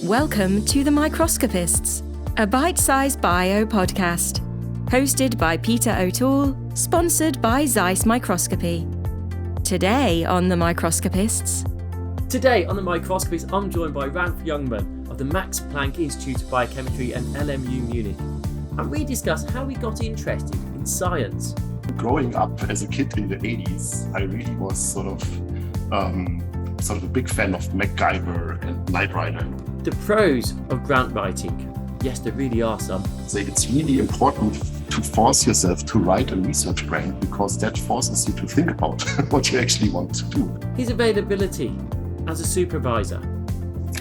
Welcome to the Microscopists, a bite-sized bio podcast, hosted by Peter O'Toole, sponsored by Zeiss Microscopy. Today on the Microscopists. Today on the Microscopists, I'm joined by Ralf Jungmann of the Max Planck Institute of Biochemistry and LMU Munich, and we discuss how we got interested in science. Growing up as a kid in the 80s, I really was sort of a big fan of MacGyver and Knight Rider. The pros of grant writing. Yes, there really are some. So it's really important to force yourself to write a research grant because that forces you to think about what you actually want to do. His availability as a supervisor.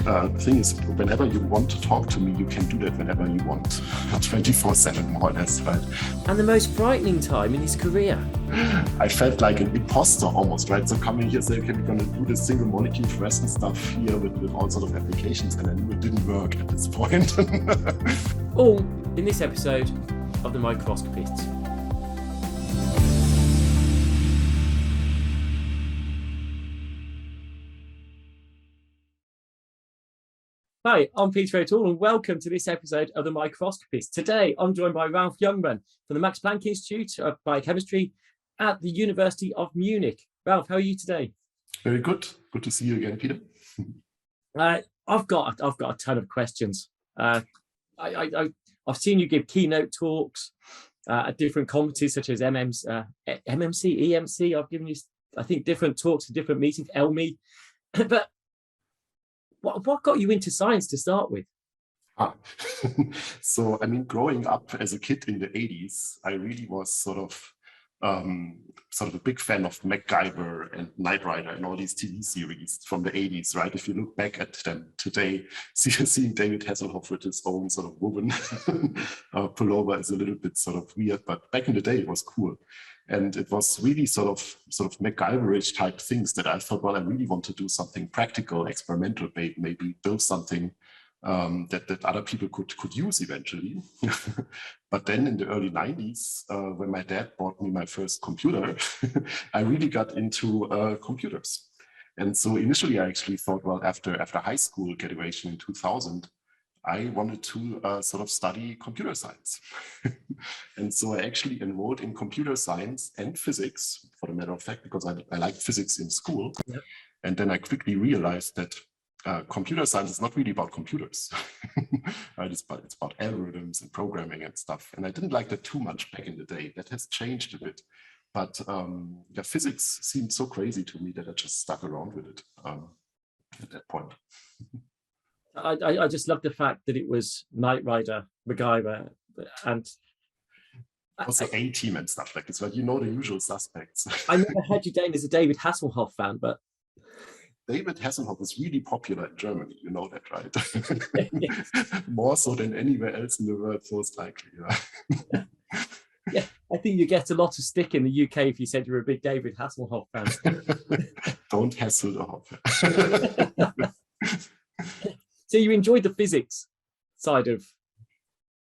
The thing is, whenever you want to talk to me, you can do that whenever you want, 24/7 more or less, right? And the most frightening time in his career. I felt like an imposter almost, right? So coming here saying, okay, we're going to do this single molecule fluorescence stuff here with all sort of applications, and I knew it didn't work at this point. All in this episode of the Microscopists. Hi, I'm Peter O'Toole and welcome to this episode of the Microscopists. Today, I'm joined by Ralf Jungmann from the Max Planck Institute of Biochemistry at the University of Munich. Ralf, how are you today? Very good. Good to see you again, Peter. I've got a ton of questions. I've seen you give keynote talks at different conferences such as MMC, EMC. I've given you, I think, different talks at different meetings, LMU. But what got you into science to start with? So, growing up as a kid in the 80s, I really was sort of a big fan of MacGyver and Knight Rider and all these TV series from the 80s, right? If you look back at them today, seeing David Hasselhoff with his own sort of woman pullover is a little bit sort of weird, but back in the day it was cool. And it was really sort of MacGyver-ish type things that I thought, well, I really want to do something practical, experimental, maybe build something that other people could use eventually. But then in the early 90s, when my dad bought me my first computer, I really got into computers. And so initially I actually thought, well, after high school graduation in 2000, I wanted to sort of study computer science. And so I actually enrolled in computer science and physics, for the matter of fact, because I liked physics in school. Yep. And then I quickly realized that computer science is not really about computers, right? It's about algorithms and programming and stuff. And I didn't like that too much back in the day. That has changed a bit. But physics seemed so crazy to me that I just stuck around with it at that point. I just love the fact that it was Knight Rider, MacGyver, and also A-Team and stuff like this, right? You know the usual suspects. I never had you down as a David Hasselhoff fan, but David Hasselhoff is really popular in Germany. You know that, right? More so than anywhere else in the world, most likely. Yeah. Yeah, I think you get a lot of stick in the UK if you said you're a big David Hasselhoff fan. Don't hassle the Hoff. So you enjoyed the physics side of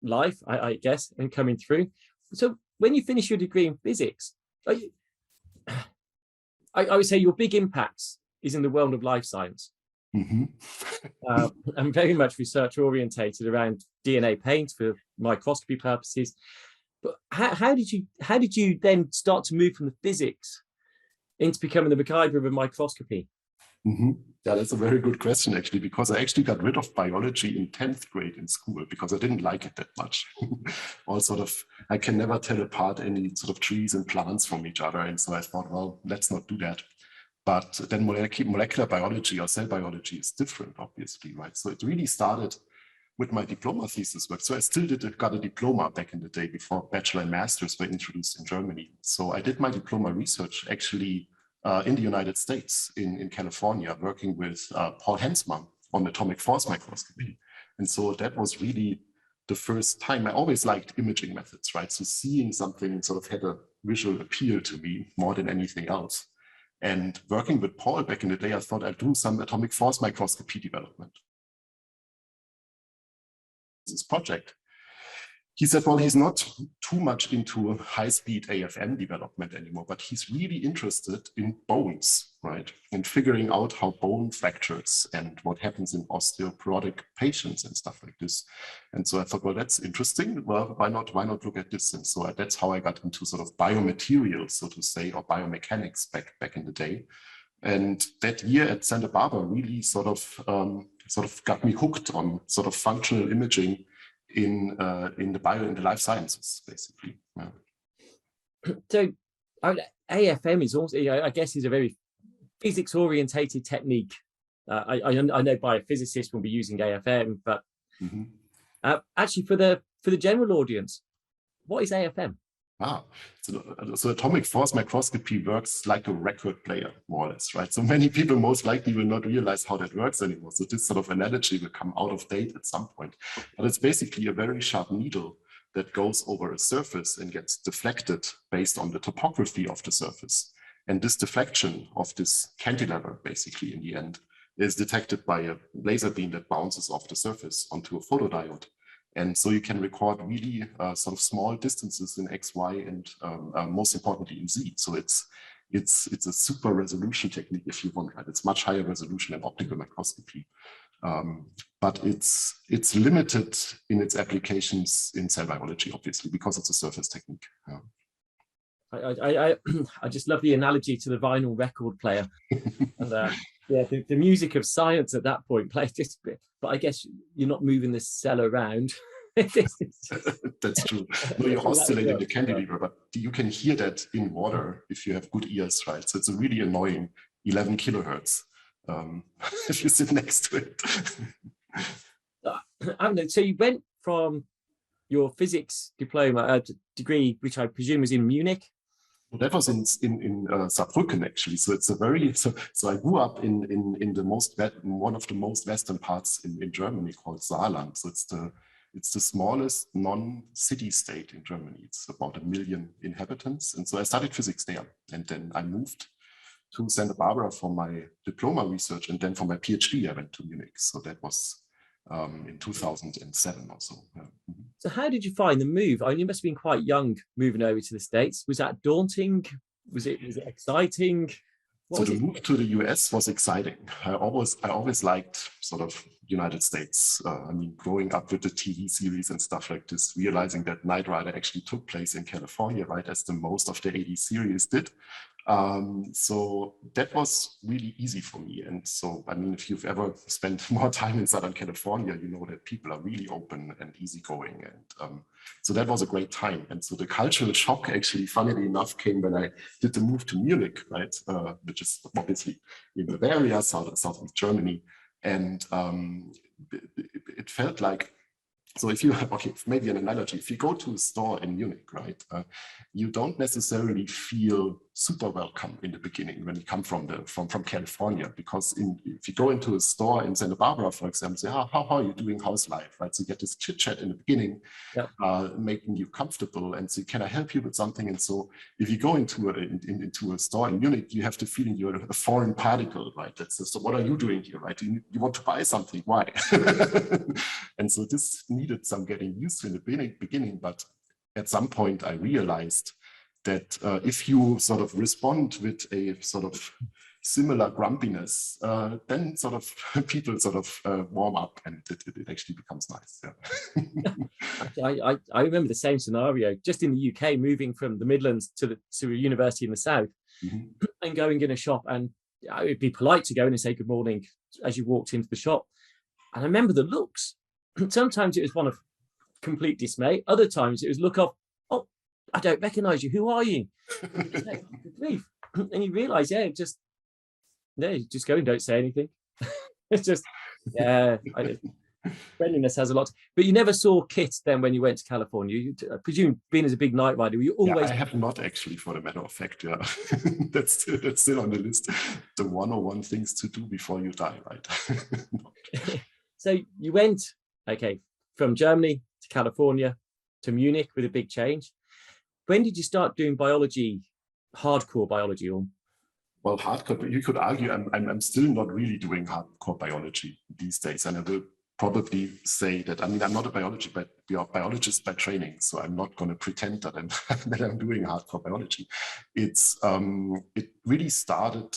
life, I guess, and coming through. So when you finish your degree in physics, I would say your big impacts is in the world of life science. Mm-hmm. I'm very much research orientated around DNA paint for microscopy purposes. But how did you then start to move from the physics into becoming the MacGyver of a microscopy? Mm-hmm. Yeah, that's a very good question, actually, because I actually got rid of biology in 10th grade in school because I didn't like it that much. I can never tell apart any sort of trees and plants from each other. And so I thought, well, let's not do that. But then molecular biology or cell biology is different, obviously, right? So it really started with my diploma thesis work. So I still got a diploma back in the day before bachelor and masters were introduced in Germany. So I did my diploma research actually in the United States, in California, working with Paul Hensman on atomic force microscopy. And so that was really the first time. I always liked imaging methods, right? So seeing something sort of had a visual appeal to me more than anything else. And working with Paul back in the day, I thought I'd do some atomic force microscopy development. This project. he said, well, he's not too much into high-speed AFM development anymore, but he's really interested in bones, right? And figuring out how bone fractures and what happens in osteoporotic patients and stuff like this. And so I thought, well, that's interesting. Well, why not look at this? And so that's how I got into sort of biomaterials, so to say, or biomechanics back in the day. And that year at Santa Barbara really sort of got me hooked on sort of functional imaging in the life sciences, basically. Yeah. So AFM is also, I guess, is a very physics orientated technique. I know biophysicists will be using AFM, but actually for the general audience, what is AFM? So atomic force microscopy works like a record player, more or less, right? So many people most likely will not realize how that works anymore. So this sort of analogy will come out of date at some point. But it's basically a very sharp needle that goes over a surface and gets deflected based on the topography of the surface. And this deflection of this cantilever, basically, in the end, is detected by a laser beam that bounces off the surface onto a photodiode. And so you can record really sort of small distances in X, Y, and most importantly in Z. So it's a super resolution technique if you want, right? It's much higher resolution than optical microscopy. But it's limited in its applications in cell biology, obviously, because it's a surface technique. I just love the analogy to the vinyl record player. And yeah, the music of science at that point plays just a bit, but I guess you're not moving the cell around. That's true. No, you're oscillating the cantilever, but you can hear that in water if you have good ears, right? So it's a really annoying 11 kilohertz if you sit next to it. I don't know. So you went from your physics diploma degree, which I presume was in Munich. Well, that was in Saarbrücken, actually. So it's a very so I grew up in one of the most western parts in Germany called Saarland. So it's the smallest non-city state in Germany. It's about 1 million inhabitants. And so I studied physics there. And then I moved to Santa Barbara for my diploma research. And then for my PhD, I went to Munich. So that was in 2007 or so. Yeah. So how did you find the move? I mean, you must have been quite young moving over to the States. Was that daunting? Was it exciting? So the move to the US was exciting. I always liked sort of United States. I mean, growing up with the TV series and stuff like this, realizing that Knight Rider actually took place in California, right, as the most of the 80s series did. So that was really easy for me. And so, I mean, if you've ever spent more time in Southern California, you know that people are really open and easygoing. And so that was a great time. And so the cultural shock, actually, funnily enough, came when I did the move to Munich, right, which is obviously in Bavaria, southeast Germany. And it felt like, so if you, okay, maybe an analogy, if you go to a store in Munich, right, you don't necessarily feel super welcome in the beginning when you come from California, because if you go into a store in Santa Barbara, for example, say, how are you doing? How's life, right? So you get this chit chat in the beginning, making you comfortable, and so can I help you with something? And so if you go into a store in Munich, you have the feeling you're a foreign particle, right? So what are you doing here, right? You want to buy something, why? And so this needed some getting used to in the beginning, but at some point I realized that if you sort of respond with a sort of similar grumpiness, then sort of people sort of warm up, and it actually becomes nice. Yeah. I remember the same scenario just in the UK, moving from the Midlands to a university in the south, and going in a shop, and it would be polite to go in and say good morning as you walked into the shop. And I remember the looks. Sometimes it was one of complete dismay. Other times it was look of, oh, I don't recognize you. Who are you? And you realize, just go and don't say anything. It's just, friendliness has a lot. But you never saw Kit then when you went to California. I presume, being as a big night rider, were you always? Yeah, I have not actually, for the matter of fact. Yeah, that's still on the list. The 101 things to do before you die, right? So you went, from Germany to California to Munich with a big change. When did you start doing biology, hardcore biology? Well, hardcore, you could argue I'm still not really doing hardcore biology these days, and I will probably say that, I mean, I'm not a biologist by training, so I'm not going to pretend that I'm doing hardcore biology. It really started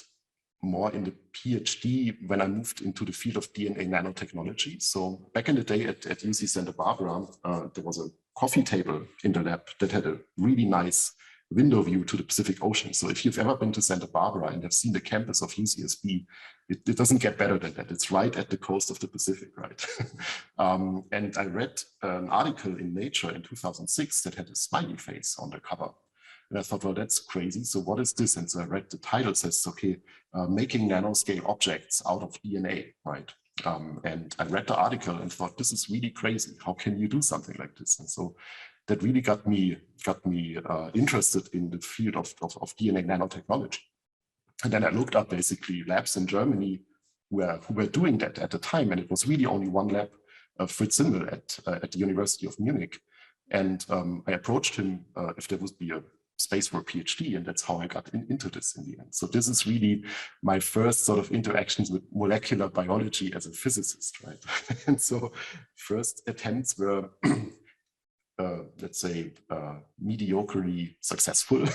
more in the PhD when I moved into the field of DNA nanotechnology. So back in the day at UC Santa Barbara, there was a coffee table in the lab that had a really nice window view to the Pacific Ocean. So if you've ever been to Santa Barbara and have seen the campus of UCSB, it doesn't get better than that. It's right at the coast of the Pacific, right? And I read an article in Nature in 2006 that had a smiley face on the cover. And I thought, well, that's crazy. So what is this? And so I read the title, says, okay, making nanoscale objects out of DNA, right? And I read the article and thought, this is really crazy. How can you do something like this? And so that really got me interested in the field of DNA nanotechnology. And then I looked up basically labs in Germany who were doing that at the time. And it was really only one lab, Fritz Simmel at the University of Munich. And I approached him if there would be a space for a PhD, and that's how I got into this in the end. So this is really my first sort of interactions with molecular biology as a physicist, right? And so first attempts were, let's say, mediocrely successful,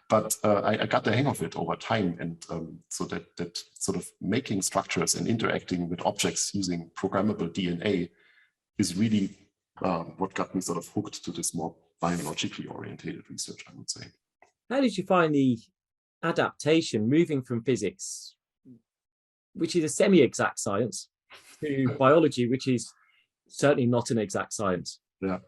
but I got the hang of it over time. And so that sort of making structures and interacting with objects using programmable DNA is really what got me sort of hooked to this more biologically orientated research, I would say. How did you find the adaptation moving from physics, which is a semi-exact science, to biology, which is certainly not an exact science? Yeah.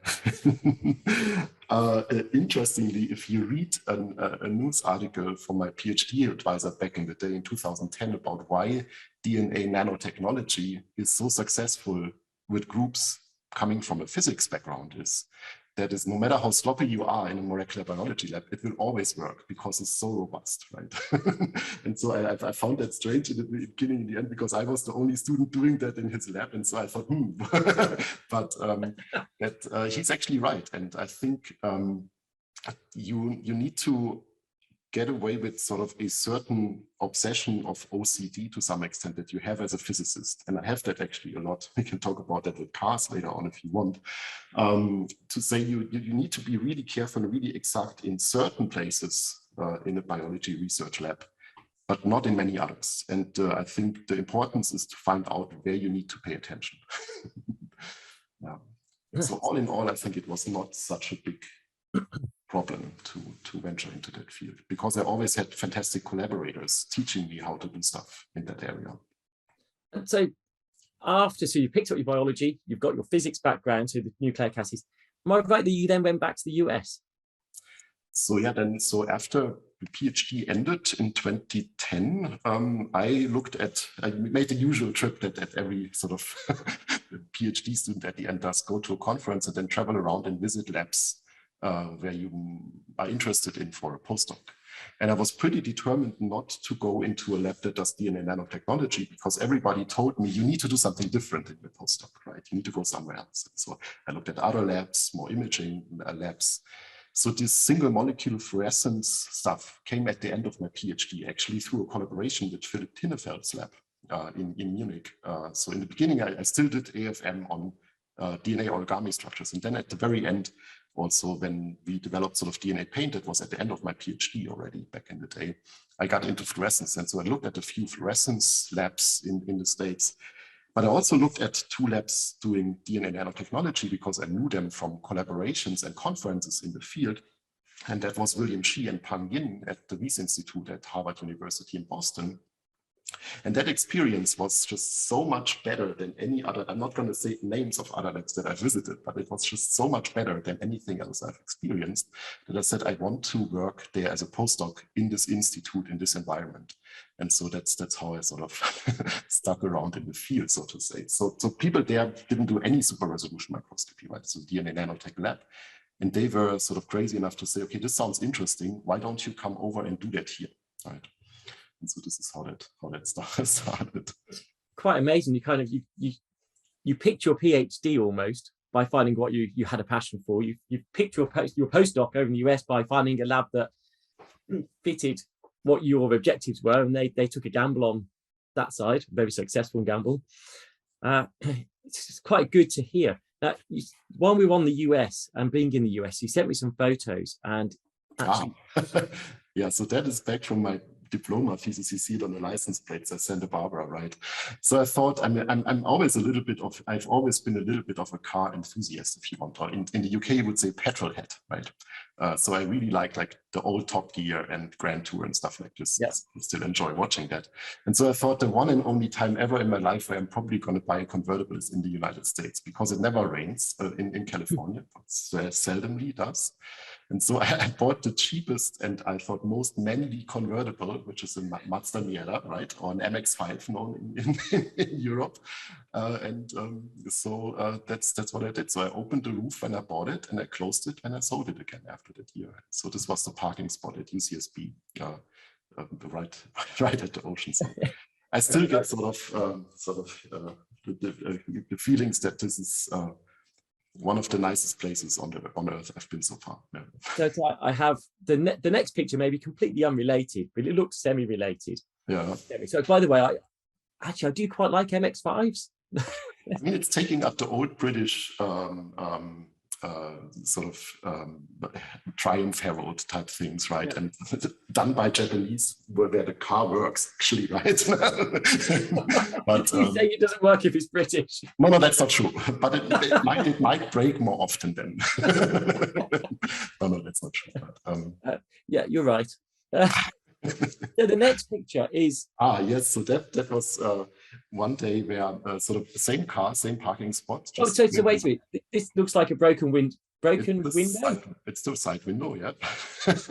Interestingly, if you read a news article from my PhD advisor back in the day in 2010 about why DNA nanotechnology is so successful with groups coming from a physics background, that is, no matter how sloppy you are in a molecular biology lab, it will always work because it's so robust, right? And so I found that strange in the beginning, in the end, because I was the only student doing that in his lab. And so I thought, but he's actually right. And I think you need to get away with sort of a certain obsession of OCD to some extent that you have as a physicist. And I have that actually a lot. We can talk about that with cars later on if you want. To say you need to be really careful and really exact in certain places in a biology research lab, but not in many others. And I think the importance is to find out where you need to pay attention. Yeah. So all in all, I think it was not such a big problem to venture into that field, because I always had fantastic collaborators teaching me how to do stuff in that area. And so you picked up your biology, you've got your physics background, so the nucleic acids. Am I right that you then went back to the US? So yeah, so after the PhD ended in 2010, I made the usual trip that every sort of PhD student at the end does, go to a conference and then travel around and visit labs where you are interested in for a postdoc. And I was pretty determined not to go into a lab that does DNA nanotechnology, because everybody told me you need to do something different in your postdoc, right? You need to go somewhere else. And so I looked at other labs, more imaging labs. So this single molecule fluorescence stuff came at the end of my PhD, actually through a collaboration with Philipp Tinnefeld's lab in Munich. So in the beginning, I still did AFM on DNA origami structures. And then at the very end, also when we developed sort of DNA paint, that was at the end of my PhD already back in the day, I got into fluorescence. And so I looked at a few fluorescence labs in the States. But I also looked at 2 labs doing DNA nanotechnology because I knew them from collaborations and conferences in the field. And that was William Shi and Pang Yin at the Wyss Institute at Harvard University in Boston. And that experience was just so much better than any other. I'm not going to say names of other labs that I visited, but it was just so much better than anything else I've experienced that I said, I want to work there as a postdoc in this institute, in this environment. And so that's how I sort of stuck around in the field, so to say. So people there didn't do any super resolution microscopy, right? So DNA nanotech lab. And they were sort of crazy enough to say, okay, this sounds interesting. Why don't you come over and do that here, right? And so this is how that started. Quite amazing. You kind of you picked your PhD almost by finding what you had a passion for. You picked your postdoc over in the US by finding a lab that fitted what your objectives were, and they took a gamble on that side, a very successful gamble. It's quite good to hear. While we were on the US and being in the US, you sent me some photos, and actually, yeah, so that is back from my diploma thesis. You see it on the license plates. I Santa Barbara, right? So I thought, I'm always a little bit of, I've always been a little bit of a car enthusiast, if you want. Or in the UK, you would say petrol head, right? So I really like the old Top Gear and Grand Tour and stuff like this. Yes. I still enjoy watching that. And so I thought the one and only time ever in my life where I'm probably going to buy a convertible is in the United States, because it never rains in California. It seldomly does. And so I bought the cheapest and I thought most manly convertible, which is a Mazda Miele, right? Or an MX-5 known in Europe. So that's what I did. So I opened the roof when I bought it, and I closed it and I sold it again after that year. So this was the parking spot at UCSB, right at the ocean side. I still get the feelings that this is one of the nicest places on Earth I've been so far. Yeah. So I have the next picture, may be completely unrelated, but it looks semi-related. Yeah. So by the way, I do quite like MX-5s. I mean, it's taking up the old British Triumph Herald type things, right? Yeah. And done by Japanese, where the car works, actually, right? But you say it doesn't work if it's British. No, that's not true. But it might break more often than. No, that's not true. But, yeah, you're right. So the next picture is yes. So that was one day where sort of the same car, same parking spot. So wait a minute. This looks like a broken window. It's still side window, yeah.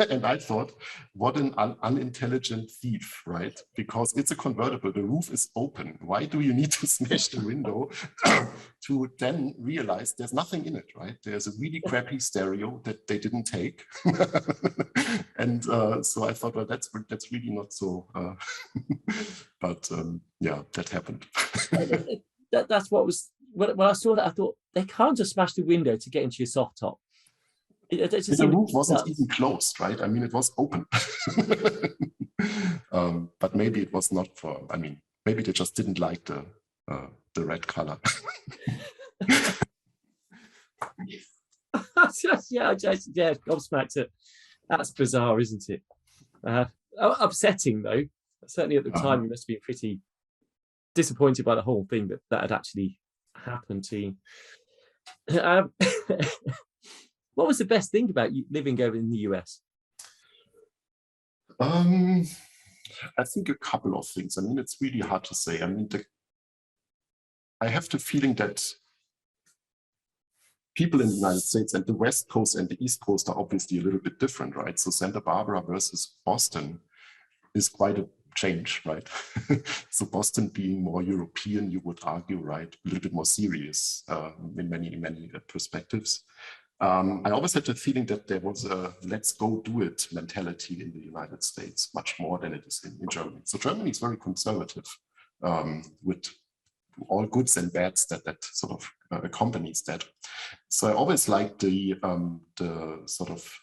And I thought, what an unintelligent thief, right? Because it's a convertible, the roof is open. Why do you need to smash the window to then realize there's nothing in it, right? There's a really crappy stereo that they didn't take. And so I thought, well, that's really not so. But yeah, that happened. That's what was. When I saw that, I thought they can't just smash the window to get into your soft top. The roof wasn't even closed, right? I mean, it was open. But maybe it was not for. I mean, maybe they just didn't like the red color. yeah, gobsmacked it. That's bizarre, isn't it? Upsetting though. Certainly at the time, you must be pretty disappointed by the whole thing that had actually happened to you. What was the best thing about you living over in the US? I think a couple of things. I mean, it's really hard to say. I mean, I have the feeling that people in the United States and the West Coast and the East Coast are obviously a little bit different, right? So Santa Barbara versus Boston is quite a change, right? So Boston being more European, you would argue, right? A little bit more serious in many perspectives. I always had the feeling that there was a let's go do it mentality in the United States, much more than it is in Germany. So Germany is very conservative with all goods and bads that sort of accompanies that. So I always liked the sort of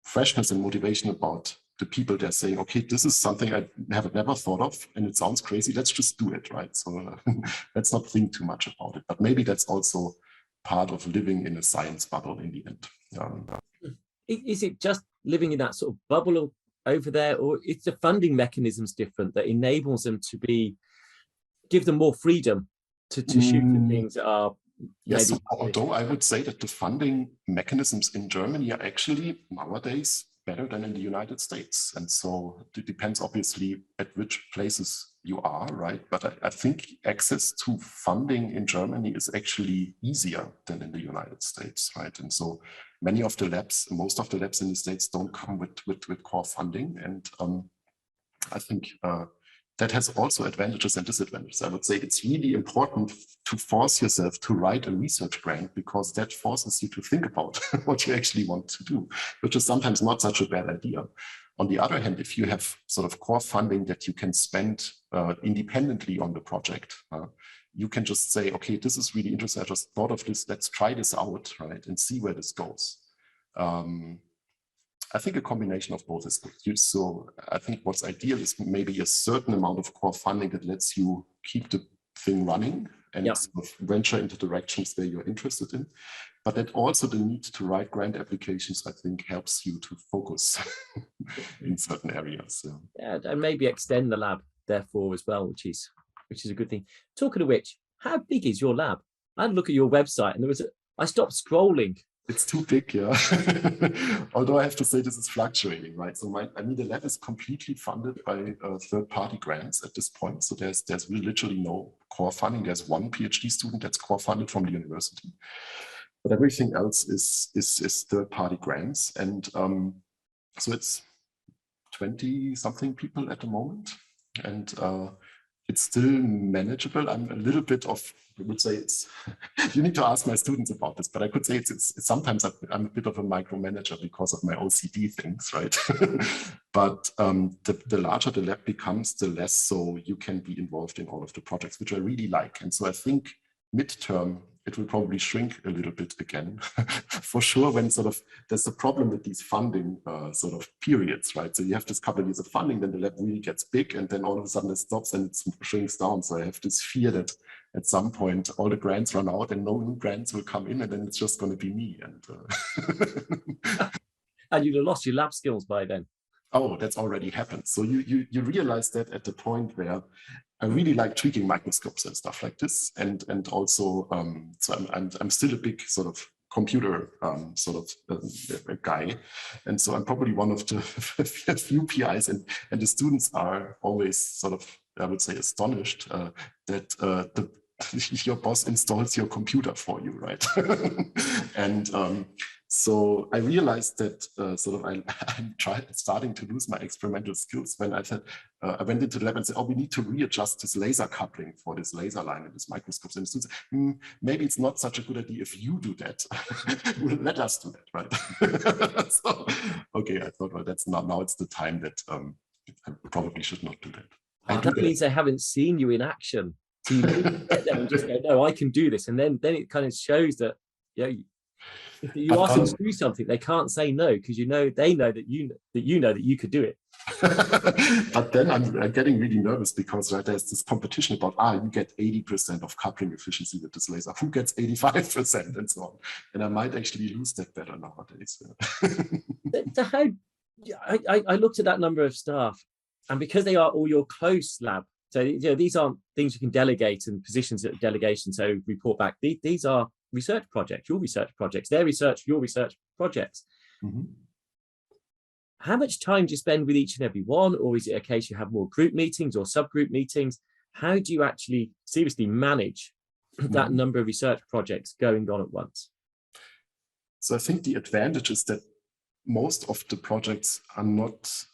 freshness and motivation about the people they're saying, okay, this is something I have never thought of, and it sounds crazy. Let's just do it, right? So let's not think too much about it. But maybe that's also part of living in a science bubble in the end. Is it just living in that sort of bubble over there, or is the funding mechanisms different that enables them to give them more freedom to shoot at things that are? Yes, although I would say that the funding mechanisms in Germany are actually nowadays better than in the United States. And so it depends obviously at which places you are, right? But I think access to funding in Germany is actually easier than in the United States, right? And so most of the labs in the States don't come with core funding. And I think that has also advantages and disadvantages. I would say it's really important to force yourself to write a research grant, because that forces you to think about what you actually want to do, which is sometimes not such a bad idea. On the other hand, if you have sort of core funding that you can spend independently on the project, you can just say, okay, this is really interesting. I just thought of this. Let's try this out, right, and see where this goes. I think a combination of both is good. So I think what's ideal is maybe a certain amount of core funding that lets you keep the thing running, and sort of venture into directions where you're interested in. But that also the need to write grant applications, I think, helps you to focus in certain areas. So. Yeah, and maybe extend the lab therefore as well, which is a good thing. Talking of which, how big is your lab? I had a look at your website and I stopped scrolling. It's too big, yeah. Although I have to say this is fluctuating, right? So the lab is completely funded by third-party grants at this point. So there's literally no core funding. There's one PhD student that's core funded from the university, but everything else is third-party grants. And so it's 20-something people at the moment, and it's still manageable. I'm a little bit of, I would say it's, you need to ask my students about this, but I could say it's sometimes I'm a bit of a micromanager because of my OCD things, right? But the larger the lab becomes, the less so you can be involved in all of the projects, which I really like. And so I think midterm, it will probably shrink a little bit again, for sure, when sort of, there's a problem with these funding sort of periods, right? So you have this couple of years of funding, then the lab really gets big, and then all of a sudden it stops and it shrinks down. So I have this fear that at some point all the grants run out and no new grants will come in, and then it's just going to be me. And you'd have lost your lab skills by then. Oh, that's already happened. So you realize that at the point where I really like tweaking microscopes and stuff like this, and also so I'm still a big sort of computer guy, and so I'm probably one of the few PIs, and the students are always sort of, I would say, astonished that your boss installs your computer for you, right? And so I realized that I'm starting to lose my experimental skills when I said, I went into the lab and said, oh, we need to readjust this laser coupling for this laser line in this microscopes. And the students said, maybe it's not such a good idea if you do that. Let us do that, right? So, okay, I thought, well, that's not, now it's the time that I probably should not do that. That means they haven't seen you in action. So you get them and just go, no, I can do this. And then it kind of shows that, if you ask them to do something, they can't say no, because they know that you could do it. But then I'm getting really nervous because there's this competition about you get 80% of coupling efficiency with this laser. Who gets 85% and so on? And I might actually lose that battle nowadays. I looked at that number of staff, and because they are all your close lab, so these aren't things you can delegate and positions of delegation. So report back. These are research projects, your research projects, their research, your research projects. Mm-hmm. How much time do you spend with each and every one, or is it a case you have more group meetings or subgroup meetings? How do you actually seriously manage that number of research projects going on at once? So I think the advantage is that most of the projects are not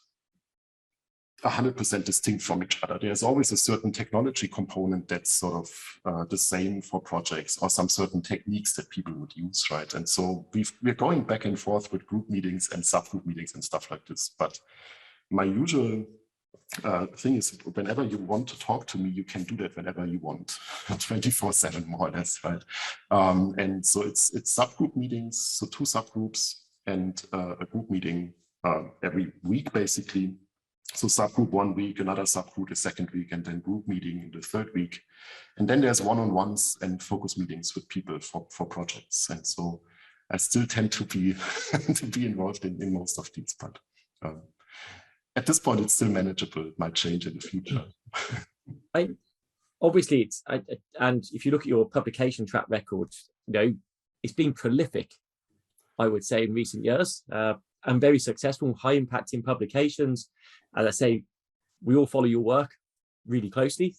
100% distinct from each other. There's always a certain technology component that's sort of the same for projects, or some certain techniques that people would use, right? And so we're going back and forth with group meetings and subgroup meetings and stuff like this. But my usual thing is, whenever you want to talk to me, you can do that whenever you want, 24/7 more or less, right? And so it's subgroup meetings, so 2 subgroups and a group meeting every week, basically. So subgroup 1 week, another subgroup the 2nd week, and then group meeting the 3rd week. And then there's one-on-ones and focus meetings with people for projects. And so I still tend to be involved in most of these, but at this point it's still manageable. It might change in the future. Obviously, and if you look at your publication track record, it's been prolific, I would say, in recent years. And very successful, high impacting publications. As I say, we all follow your work really closely.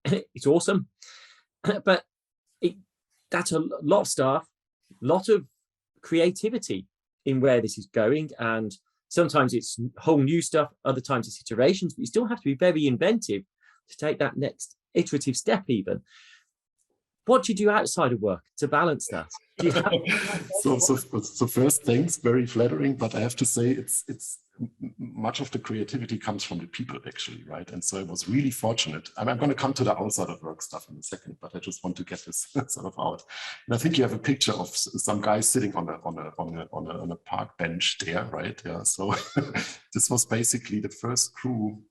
It's awesome, but that's a lot of staff, a lot of creativity in where this is going. And sometimes it's whole new stuff, other times it's iterations, but you still have to be very inventive to take that next iterative step even. What do you do outside of work to balance that? So first, thanks, very flattering, but I have to say it's much of the creativity comes from the people, actually, right? And so I was really fortunate. I'm going to come to the outside of work stuff in a second, but I just want to get this sort of out. And I think you have a picture of some guy sitting on a park bench there, right? Yeah. So this was basically the first crew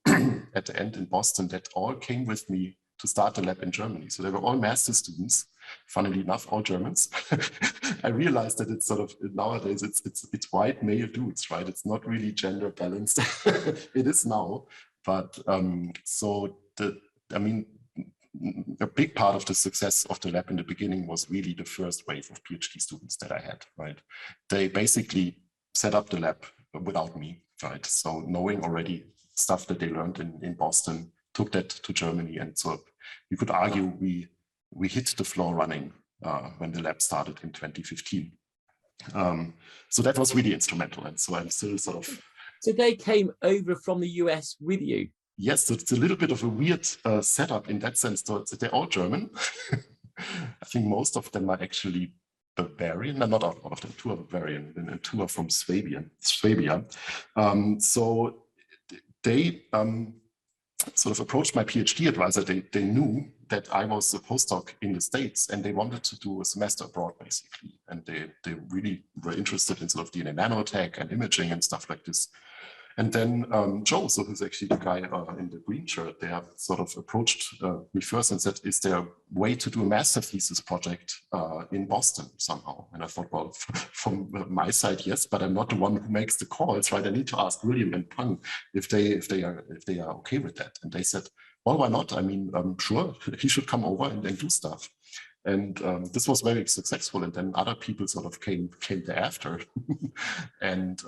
at the end in Boston that all came with me to start the lab in Germany. So they were all master students, funnily enough, all Germans. I realized that it's sort of, nowadays, it's white male dudes, right? It's not really gender balanced. It is now, but a big part of the success of the lab in the beginning was really the first wave of PhD students that I had, right? They basically set up the lab without me, right? So knowing already stuff that they learned in Boston, took that to Germany. And so you could argue we hit the floor running when the lab started in 2015. So that was really instrumental. And so I'm still sort of... So they came over from the US with you? Yes, so it's a little bit of a weird setup in that sense. So they're all German. I think most of them are actually Bavarian, not all of them, 2 are Bavarian and 2 are from Swabia. So they sort of approached my PhD advisor. They knew that I was a postdoc in the States and they wanted to do a semester abroad, basically. And they really were interested in sort of DNA nanotech and imaging and stuff like this. And then Joe, so who's actually the guy in the green shirt, they have sort of approached me first and said, is there a way to do a master thesis project in Boston somehow? And I thought, well, from my side, yes, but I'm not the one who makes the calls, right? I need to ask William and Pang if they are okay with that. And they said, well, why not? I mean, sure, he should come over and do stuff. And this was very successful. And then other people sort of came thereafter. And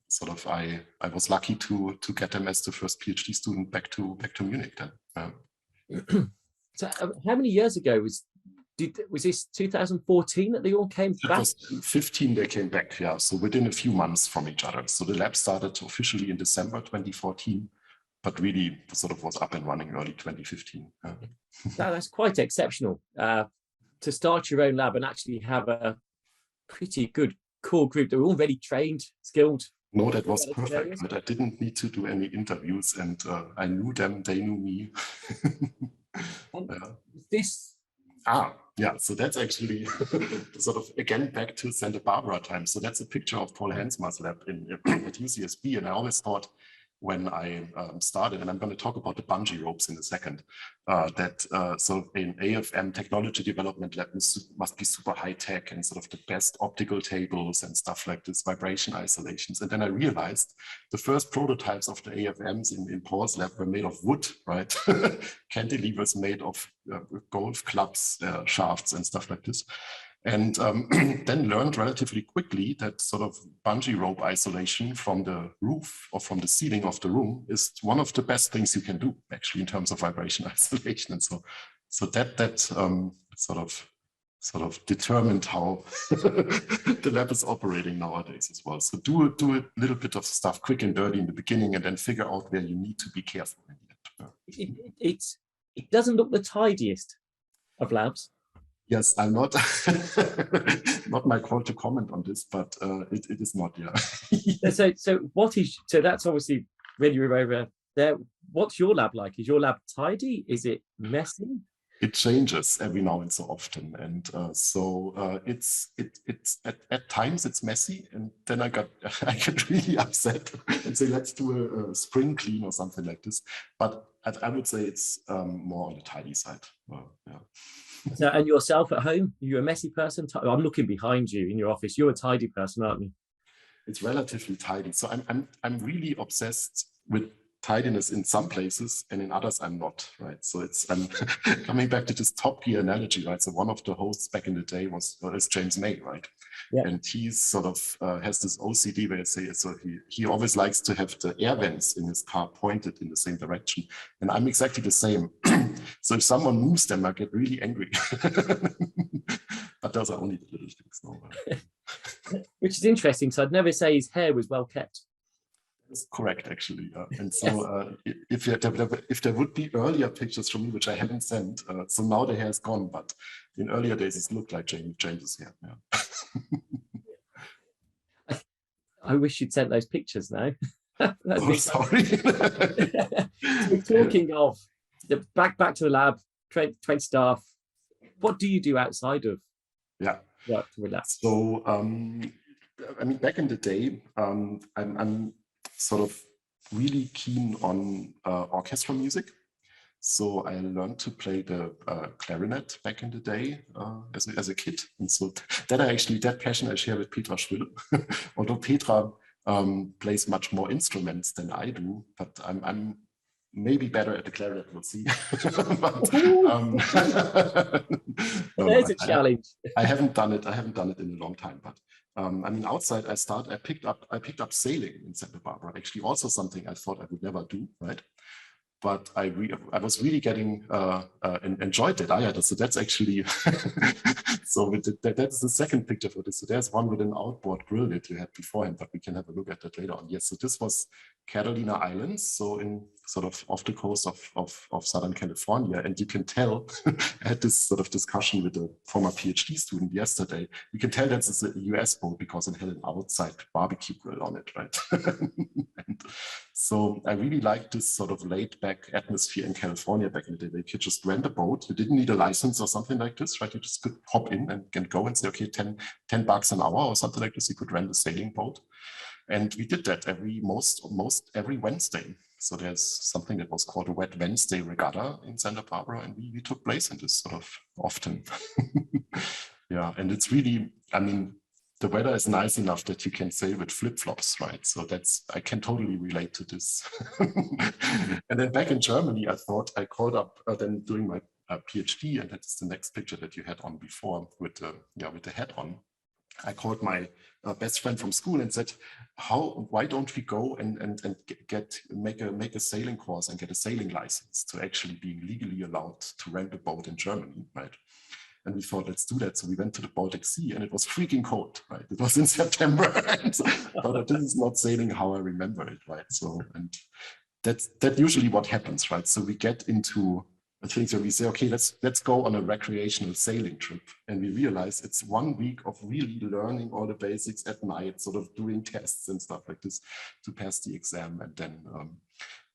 sort of I was lucky to get them as the first PhD student back to Munich then. So how many years ago was this 2014 that they all came back? It was 15 they came back, yeah. So within a few months from each other. So the lab started officially in December 2014, but really sort of was up and running early 2015. That's quite exceptional to start your own lab and actually have a pretty good core group that were all very trained, skilled. No, that was perfect, but I didn't need to do any interviews and I knew them, they knew me. This? Yeah, so that's actually sort of, again, back to Santa Barbara time. So that's a picture of Paul Hensmer's lab at UCSB. And I always thought when I started, and I'm going to talk about the bungee ropes in a second, that sort of an AFM technology development lab must be super high tech and sort of the best optical tables and stuff like this, vibration isolations. And then I realized the first prototypes of the AFMs in Paul's lab were made of wood, right? Cantilevers made of golf clubs, shafts and stuff like this. And then learned relatively quickly that sort of bungee rope isolation from the roof or from the ceiling of the room is one of the best things you can do, actually, in terms of vibration isolation. And so that sort of determined how the lab is operating nowadays as well. So do a little bit of stuff quick and dirty in the beginning, and then figure out where you need to be careful. It doesn't look the tidiest of labs. Yes, I'm not not my call to comment on this, but it is not, yeah. So that's obviously when you were over there. What's your lab like? Is your lab tidy? Is it messy? It changes every now and so often, and it's at times it's messy, and then I get really upset and say let's do a spring clean or something like this. But I would say it's more on the tidy side. Yeah. So, and yourself at home, you're a messy person? I'm looking behind you in your office. You're a tidy person, aren't you? It's relatively tidy. So I'm really obsessed with tidiness in some places, and in others I'm not, right? So I'm coming back to this Top Gear analogy, right? So one of the hosts back in the day is James May, right? Yeah. And he's sort of has this OCD where I say, so he always likes to have the air vents in his car pointed in the same direction. And I'm exactly the same. So if someone moves them, I get really angry. But those are only the little things. No. Which is interesting. So I'd never say his hair was well kept. That's correct, actually. And so if there would be earlier pictures from me, which I haven't sent, so now the hair is gone, but in earlier days it looked like James's hair. Yeah. I wish you'd sent those pictures now. Sorry. We're talking of the back to the lab, 20 staff. What do you do outside of work to relax? So I mean, back in the day, I'm sort of really keen on orchestral music. So I learned to play the clarinet back in the day as a kid. And so that passion I share with Petra Schröder. Although Petra plays much more instruments than I do, but I'm maybe better at the clarinet, we'll see. But, there's a challenge. I haven't done it in a long time, but I mean, outside I picked up sailing in Santa Barbara, actually also something I thought I would never do, right? But I was really getting enjoyed it. So that's actually so that's the second picture for this. So there's one with an outboard grill that you had beforehand, but we can have a look at that later on. Yes, so this was Catalina Islands, so in sort of off the coast of Southern California, and you can tell I had this sort of discussion with a former PhD student yesterday. You can tell that it's a US boat because it had an outside barbecue grill on it, right? And so I really liked this sort of laid back atmosphere in California back in the day. You could just rent a boat. You didn't need a license or something like this, right? You just could hop in and go and say, okay, 10 bucks an hour or something like this. You could rent a sailing boat. And we did that almost every Wednesday. So there's something that was called a Wet Wednesday Regatta in Santa Barbara, and we took place in this sort of often. Yeah, and it's really, I mean, the weather is nice enough that you can sail with flip-flops, right? So I can totally relate to this. And then back in Germany, I thought I called up then doing my PhD, and that's the next picture that you had on before with the hat on. I called my best friend from school and said, why don't we go and make a sailing course and get a sailing license to actually being legally allowed to rent a boat in Germany, right? And we thought, let's do that. So we went to the Baltic Sea, and it was freaking cold, right? It was in September. And so I thought, this is not sailing how I remember it, right? So, and that's usually what happens, right? So we get into things where we say, okay, let's go on a recreational sailing trip. And we realize it's 1 week of really learning all the basics at night, sort of doing tests and stuff like this to pass the exam. And then,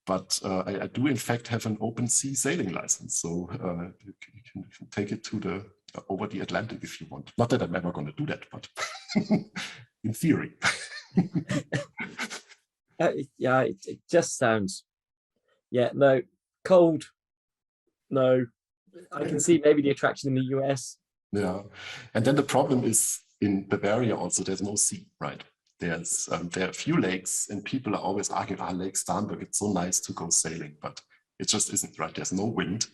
but I do in fact have an open sea sailing license. So you can take it to over the Atlantic if you want. Not that I'm ever going to do that, but in theory. Yeah, it just sounds, no, cold. No, I can see maybe the attraction in the US. Yeah, and then the problem is in Bavaria also, there's no sea, right? There are a few lakes, and people are always arguing, Lake Starnberg, it's so nice to go sailing, but it just isn't, right? There's no wind.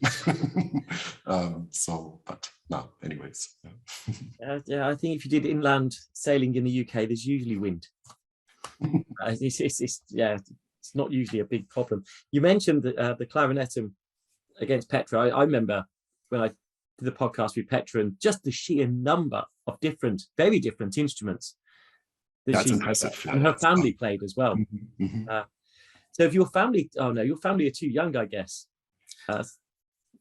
But no, anyways. Yeah, I think if you did inland sailing in the UK, there's usually wind. It's not usually a big problem. You mentioned the clarinetum against Petra. I remember when I did the podcast with Petra, and just the sheer number of very different instruments that impressive. And her family played as well. So if your family, your family are too young, I guess.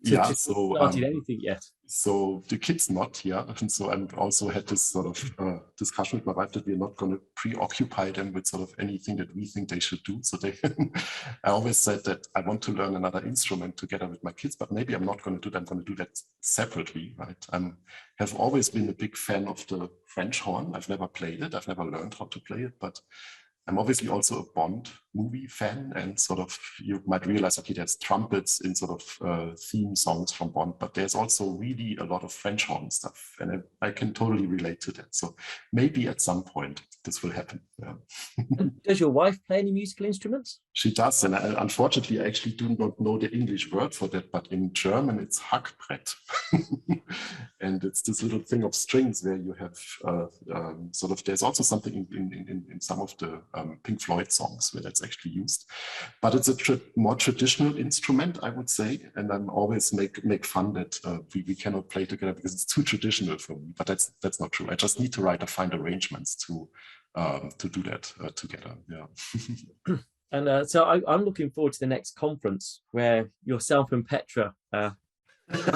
Started anything yet? So the kids not, and so I also had this sort of discussion with my wife that we're not going to preoccupy them with sort of anything that we think they should do. So I always said that I want to learn another instrument together with my kids, but maybe I'm not going to do that. I'm going to do that separately, right? I have always been a big fan of the French horn. I've never played it. I've never learned how to play it, but I'm obviously also a Bond movie fan, and sort of you might realize, okay, there's trumpets in sort of theme songs from Bond, but there's also really a lot of French horn stuff, and I can totally relate to that. So maybe at some point this will happen. Yeah. Does your wife play any musical instruments? She does, and unfortunately, I actually do not know the English word for that, but in German it's Hackbrett. And it's this little thing of strings where you have sort of, there's also something in some of the Pink Floyd songs where that's actually used. But it's a more traditional instrument, I would say, and I'm always make fun that we cannot play together because it's too traditional for me, but that's not true. I just need to find arrangements to do that together. Yeah. And so I'm looking forward to the next conference where yourself and Petra have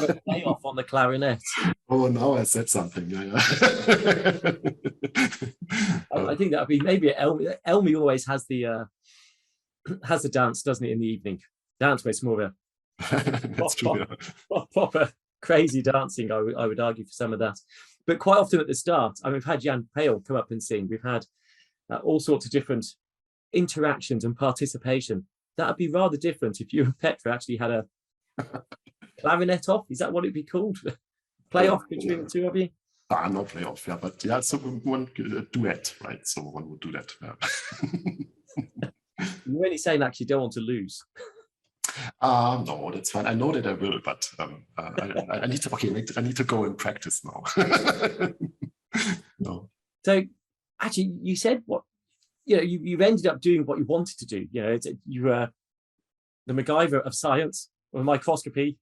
a playoff on the clarinet. Oh, now I said something. Yeah. I think that would be maybe LMU always has the dance, doesn't it, in the evening? Dance where it's more of a proper crazy dancing. I would argue for some of that, but quite often at the start, we've had Jan Pale come up and sing. We've had all sorts of different interactions and participation. That would be rather different if you and Petra actually had a Clarinet off? Is that what it'd be called? Play off between the two of you? No play off, yeah, but yeah, so one duet, right? So one would do that. Yeah. You're really saying that you don't want to lose. No, that's fine. I know that I will, but I need to. Okay, I need to go and practice now. No. So, actually, you said what you've ended up doing what you wanted to do. You were the MacGyver of science, or microscopy,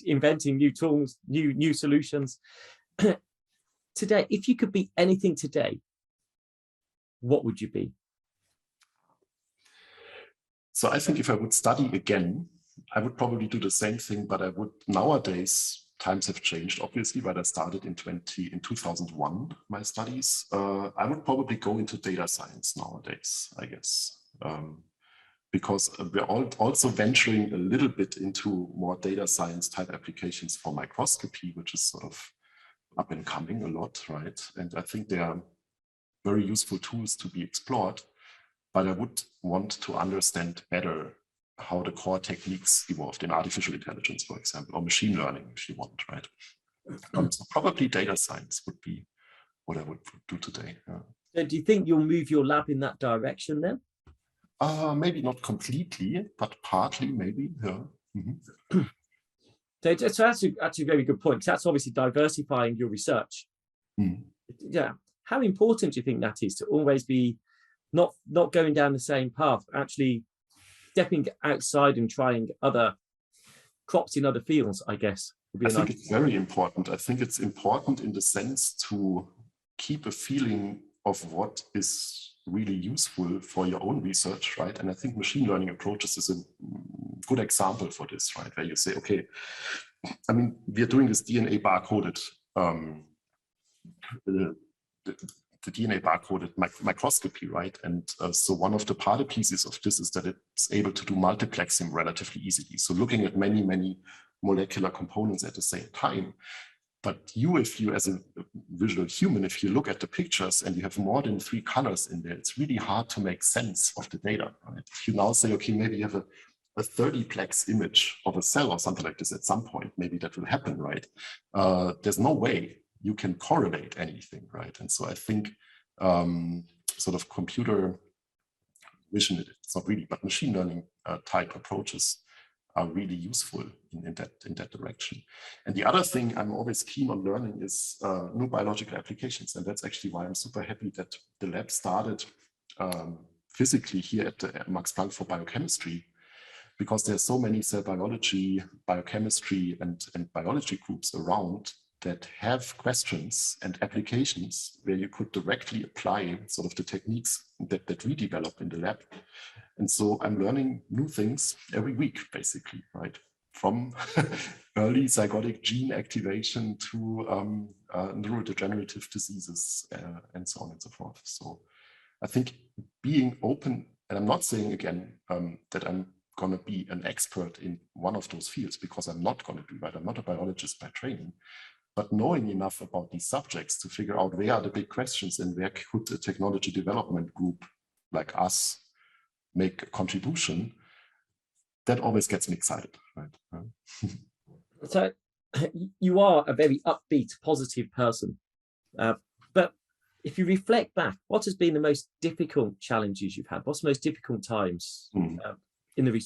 inventing new tools, new solutions. Today, if you could be anything today, what would you be? So I think if I would study again, I would probably do the same thing, but I would nowadays, times have changed, obviously, but I started in 2001, my studies. I would probably go into data science nowadays, I guess, because we're also venturing a little bit into more data science type applications for microscopy, which is sort of up and coming a lot, right? And I think they are very useful tools to be explored, but I would want to understand better how the core techniques evolved in artificial intelligence, for example, or machine learning, if you want, right? So probably data science would be what I would do today. Yeah. So do you think you'll move your lab in that direction then? Maybe not completely, but partly, maybe. Yeah. Mm-hmm. So that's a very good point. That's obviously diversifying your research. Mm. Yeah. How important do you think that is to always be not going down the same path, actually stepping outside and trying other crops in other fields, I guess? I think it's very important. I think it's important in the sense to keep a feeling of what is really useful for your own research, right? And I think machine learning approaches is a good example for this, right? Where you say, okay, I mean, we are doing this DNA barcoded, the DNA barcoded microscopy, right? And so one of the part pieces of this is that it's able to do multiplexing relatively easily. So looking at many, many molecular components at the same time. But if you as a visual human, if you look at the pictures and you have more than 3 colors in there, it's really hard to make sense of the data, right? If you now say, okay, maybe you have a 30-plex image of a cell or something like this at some point, maybe that will happen, right? There's no way you can correlate anything, right? And so I think sort of computer vision, it's not really, but machine learning type approaches are really useful in that direction. And the other thing I'm always keen on learning is new biological applications. And that's actually why I'm super happy that the lab started physically here at the Max Planck for biochemistry, because there's so many cell biology, biochemistry, and biology groups around that have questions and applications where you could directly apply sort of the techniques that we develop in the lab. And so I'm learning new things every week, basically, right? From early zygotic gene activation to neurodegenerative diseases and so on and so forth. So I think being open, and I'm not saying again that I'm going to be an expert in one of those fields, because I'm not going to be, right? I'm not a biologist by training, but knowing enough about these subjects to figure out where are the big questions and where could a technology development group like us make a contribution, that always gets me excited, right? So you are a very upbeat, positive person, but if you reflect back, what has been the most difficult challenges you've had? What's the most difficult times in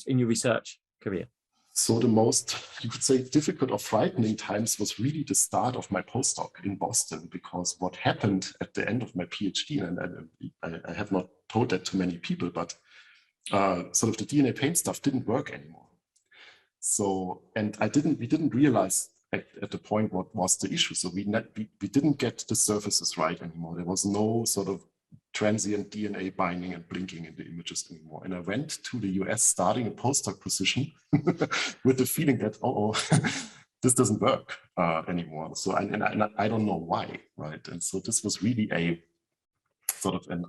your research career? So the most, you could say, difficult or frightening times was really the start of my postdoc in Boston, because what happened at the end of my PhD, and I have not told that to many people, but sort of the DNA paint stuff didn't work anymore. So, and we didn't realize at the point what was the issue. So we didn't get the surfaces right anymore. There was no sort of transient DNA binding and blinking in the images anymore. And I went to the US starting a postdoc position with the feeling that, this doesn't work anymore. So, and I don't know why, right? And so this was really a sort of an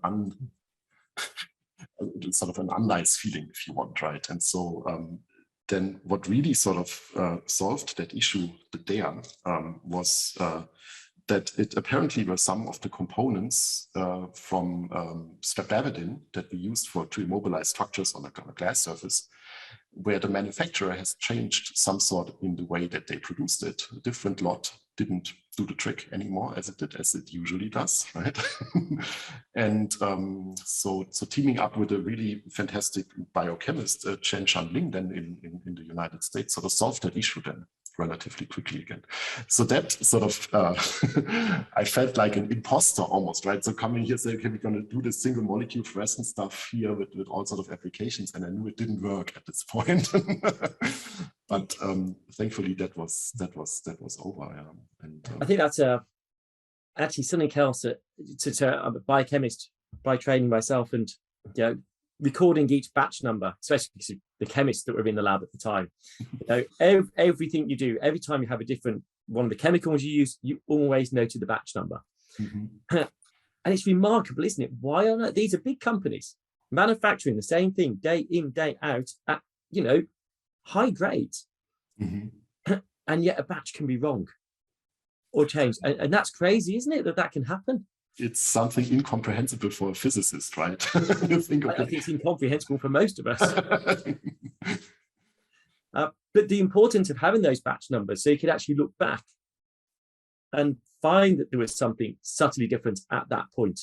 unnice feeling, if you want, right? And so then what really sort of solved that issue there was that it apparently were some of the components from streptavidin that we used to immobilize structures on a glass surface where the manufacturer has changed some sort in the way that they produced it. A different lot didn't do the trick anymore as it usually does, right? And so teaming up with a really fantastic biochemist, Chen Shanling, then in the United States, sort of solved that issue then relatively quickly again. So that sort of, I felt like an imposter almost, right? So coming here, say, okay, we're going to do this single molecule fluorescence stuff here with all sort of applications, and I knew it didn't work at this point. But thankfully, that was over. Yeah. And I think that's actually something else. I'm a biochemist by training myself, and recording each batch number, especially because of the chemists that were in the lab at the time. Everything you do, every time you have a different one of the chemicals you use, you always noted the batch number. And it's remarkable, isn't it? Why on earth? These are big companies manufacturing the same thing day in, day out at high grades, and yet a batch can be wrong or changed, and that's crazy, isn't it? That can happen. It's something incomprehensible for a physicist, right? I think it's incomprehensible for most of us. But the importance of having those batch numbers, so you could actually look back and find that there was something subtly different at that point,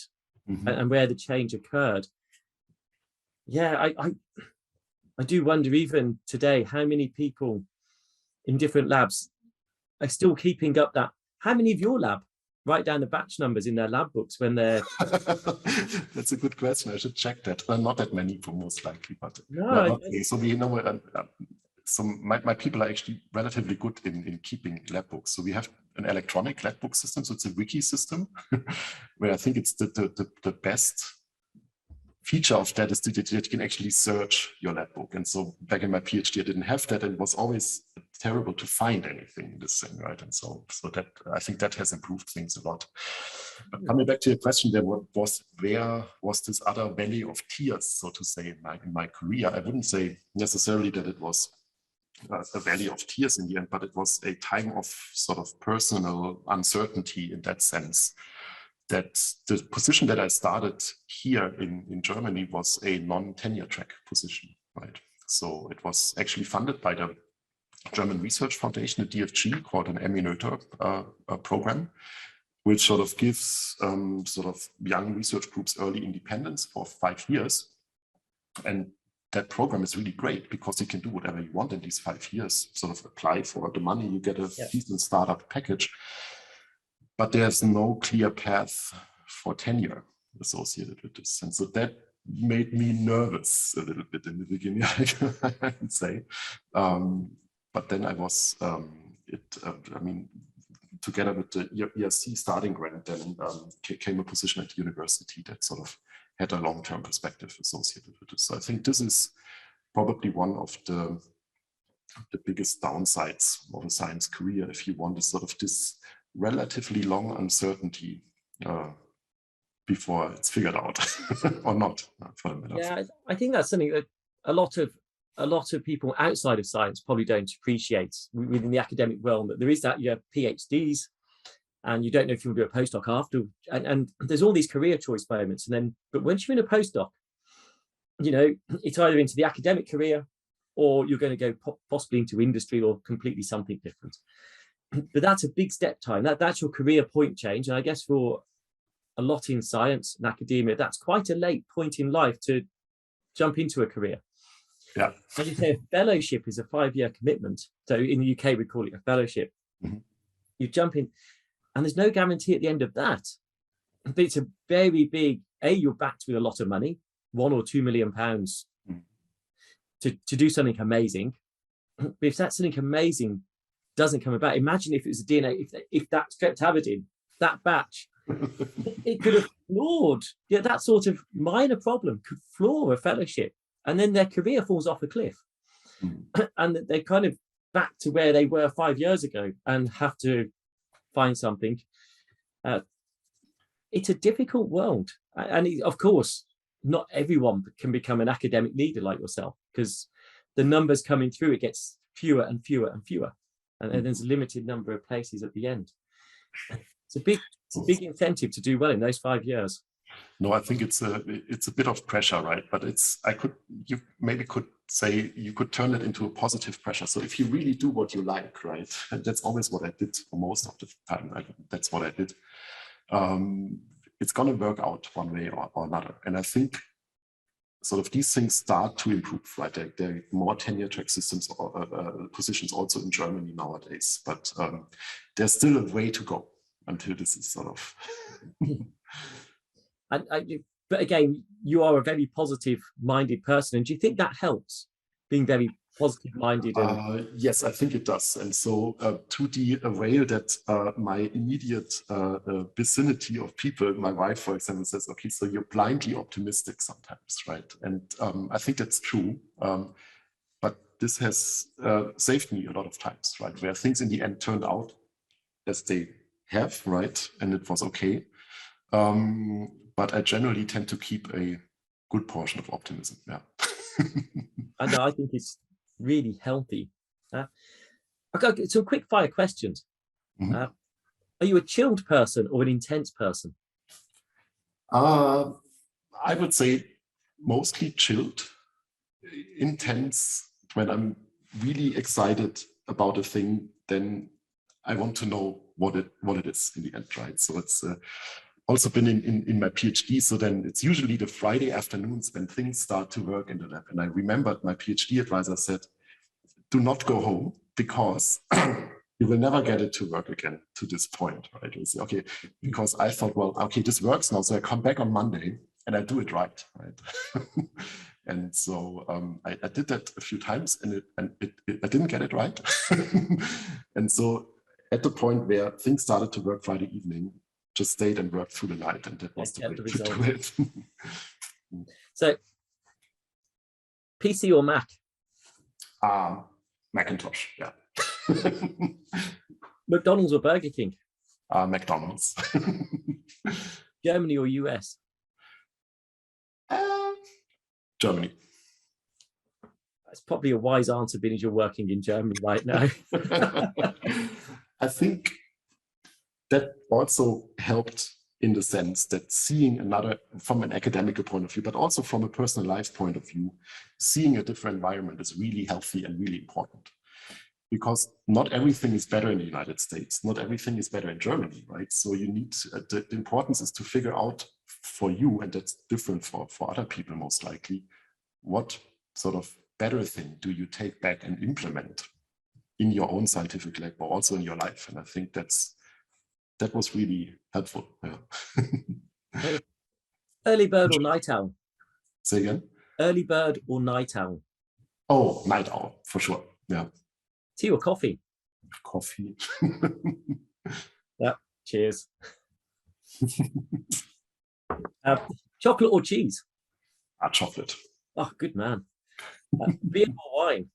and where the change occurred. Yeah, I do wonder even today how many people in different labs are still keeping up that. How many of your lab write down the batch numbers in their lab books when they're... That's a good question. I should check that. Well, not that many, most likely, but no. Okay. So we know. So my people are actually relatively good in keeping lab books. So we have an electronic lab book system. So it's a wiki system where I think it's the best feature of that is that you can actually search your lab book. And so back in my PhD, I didn't have that, and it was always terrible to find anything in this thing, right? And so that, I think that has improved things a lot. But coming back to your question, where was this other valley of tears, so to say, in my career? I wouldn't say necessarily that it was a valley of tears in the end, but it was a time of sort of personal uncertainty in that sense. That the position that I started here in Germany was a non-tenure track position, right? So it was actually funded by the German Research Foundation, the DFG, called an Eminöter program, which sort of gives sort of young research groups early independence for 5 years. And that program is really great because you can do whatever you want in these 5 years, sort of apply for the money, you get a decent startup package. But there's no clear path for tenure associated with this. And so that made me nervous a little bit in the beginning, I would say. But then I was, I mean, together with the ERC starting grant, then came a position at the university that sort of had a long-term perspective associated with this. So I think this is probably one of the biggest downsides of a science career, if you want, is sort of this relatively long uncertainty before it's figured out or not. For the matter. Yeah, I think that's something that a lot of people outside of science probably don't appreciate within the academic realm, that there is that you have PhDs and you don't know if you will do a postdoc after, and there's all these career choice moments. And then, but once you're in a postdoc, it's either into the academic career or you're going to go possibly into industry or completely something different. But that's a big step time. That's your career point change. And I guess for a lot in science and academia, that's quite a late point in life to jump into a career. Yeah. As you say, a fellowship is a 5-year commitment. So in the UK, we call it a fellowship. You jump in, and there's no guarantee at the end of that. But it's a very big, you're backed with a lot of money, £1 or £2 million to do something amazing. But if that something amazing doesn't come about, imagine if it was a DNA, if that streptavidin, that batch, it could have floored, that sort of minor problem could floor a fellowship, and then their career falls off a cliff. And they're kind of back to where they were 5 years ago and have to find something. It's a difficult world. And of course, not everyone can become an academic leader like yourself, because the numbers coming through, it gets fewer and fewer and fewer. And there's a limited number of places at the end. It's a big incentive to do well in those 5 years. No, I think it's a bit of pressure, right? But you maybe could say you could turn it into a positive pressure. So if you really do what you like, right? And that's always what I did for most of the time. That's what I did. It's going to work out one way or another. And I think sort of these things start to improve, right? There are more tenure track systems or positions also in Germany nowadays, but there's still a way to go until this is sort of. But again, you are a very positive-minded person, and do you think that helps, being very positive-minded? Yes, I think it does. And so to the way that my immediate vicinity of people, my wife, for example, says, okay, so you're blindly optimistic sometimes, right? And I think that's true. But this has saved me a lot of times, right? Where things in the end turned out as they have, right? And it was okay. But I generally tend to keep a good portion of optimism. Yeah. I know. I think it's really healthy. Okay, so quick fire questions. Mm-hmm. Are you a chilled person or an intense person? I would say mostly chilled. Intense when I'm really excited about a thing, then I want to know what it is in the end, right? So it's also been in my PhD. So then it's usually the Friday afternoons when things start to work in the lab. And I remembered my PhD advisor said, do not go home because you will never get it to work again to this point, right? You say, okay, because I thought, well, okay, this works now. So I come back on Monday and I do it right? And so I did that a few times and I didn't get it right. And so at the point where things started to work Friday evening, just stayed and worked through the night, and that was the way to do it. So, PC or Mac? Macintosh, yeah. McDonald's or Burger King? McDonald's. Germany or US? Germany. That's probably a wise answer, being as you're working in Germany right now. I think that also helped in the sense that seeing another, from an academic point of view, but also from a personal life point of view, seeing a different environment is really healthy and really important. Because not everything is better in the United States, not everything is better in Germany, right? So you need, the importance is to figure out for you, and that's different for other people most likely, what sort of better thing do you take back and implement in your own scientific lab, but also in your life. And I think that was really helpful. Yeah. Early bird or night owl? Say again? Early bird or night owl? Oh, night owl, for sure. Yeah. Tea or coffee? Coffee. Yeah, cheers. Chocolate or cheese? Chocolate. Oh, good man. Beer or wine?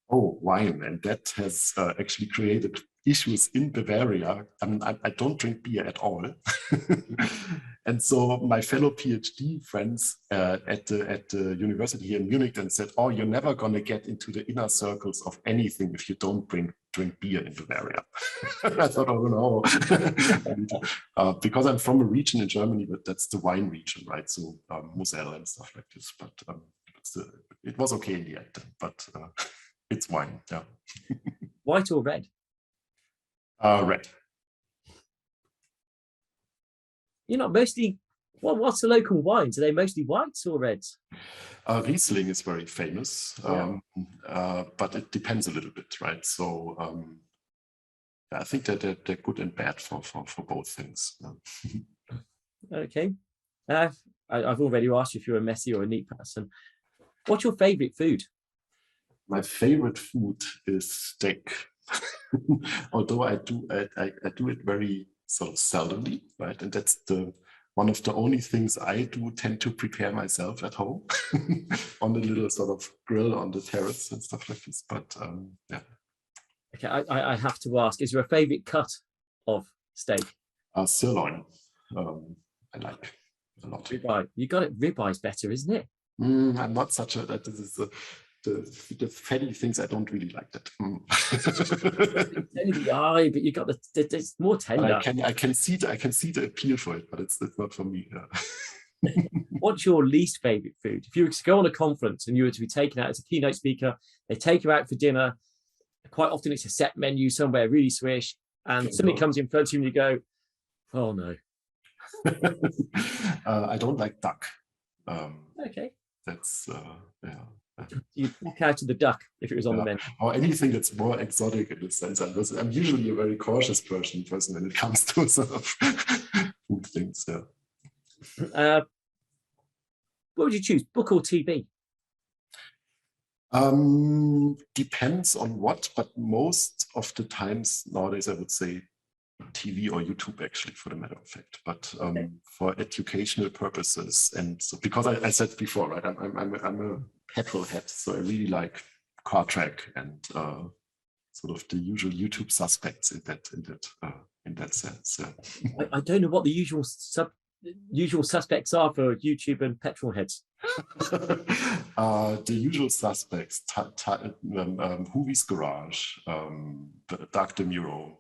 Oh, wine. And that has actually created issues in Bavaria. I don't drink beer at all. And so my fellow PhD friends at the university here in Munich then said, oh, you're never going to get into the inner circles of anything if you don't drink beer in Bavaria. I thought, oh no. Because I'm from a region in Germany, but that's the wine region, right? So Moselle and stuff like this. But it was okay in the end, but it's wine, yeah. White or red? Red. You're not mostly, what's the local wines? Are they mostly whites or reds? Riesling is very famous, but it depends a little bit, right? So I think that they're good and bad for both things. Okay. I've already asked you if you're a messy or a neat person. What's your favorite food? My favorite food is steak. Although I do it very sort of seldomly, right? And that's one of the only things I do tend to prepare myself at home on the little sort of grill on the terrace and stuff like this. But yeah. Okay, I have to ask, is there a favorite cut of steak? Sirloin. I like a lot. Ribeye. You got it. Ribeye's better, isn't it? I'm not such a, the fatty things, I don't really like that. Only the eye, but you got it's more tender. I can see the appeal for it, but it's not for me. Yeah. What's your least favorite food? If you were to go on a conference and you were to be taken out as a keynote speaker, they take you out for dinner. Quite often it's a set menu somewhere really swish, and something comes in front of you and you go, oh no. I don't like duck. Okay. That's yeah. You'd walk out of the duck if it was on the menu. Or anything that's more exotic in this sense. I'm usually a very cautious person when it comes to sort of food things. Yeah. What would you choose, book or TV? Depends on what, but most of the times nowadays I would say TV or YouTube, actually, for the matter of fact. But for educational purposes, and so because I said before, right, I'm a petrol head, so I really like Car Trek and sort of the usual YouTube suspects in that sense. Yeah. I don't know what the usual suspects are for YouTube and petrol heads. The usual suspects: Hoovy's Garage, Dr. Miro.